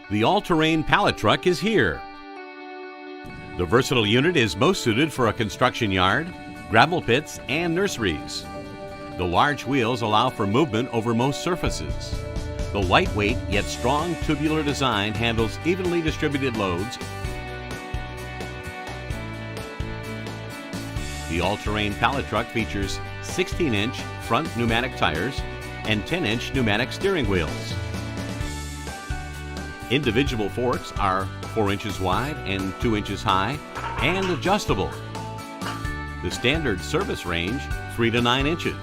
The all-terrain pallet truck is here. The versatile unit is most suited for a construction yard, gravel pits, and nurseries. The large wheels allow for movement over most surfaces. The lightweight yet strong tubular design handles evenly distributed loads. The all-terrain pallet truck features 16-inch front pneumatic tires and 10-inch pneumatic steering wheels. Individual forks are 4 inches wide and 2 inches high and adjustable. The standard service range, 3 to 9 inches.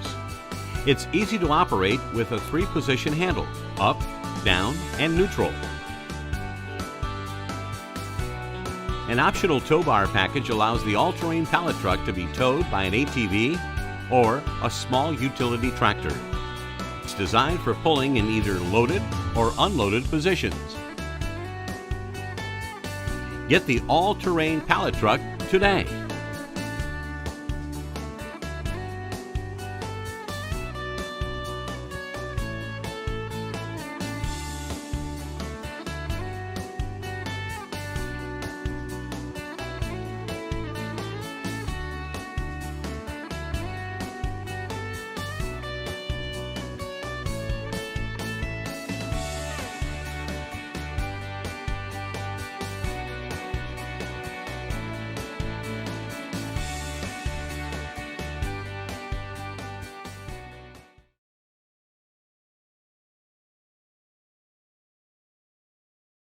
It's easy to operate with a 3-position handle, up, down, and neutral. An optional tow bar package allows the all-terrain pallet truck to be towed by an ATV or a small utility tractor. It's designed for pulling in either loaded or unloaded positions. Get the all-terrain pallet truck today.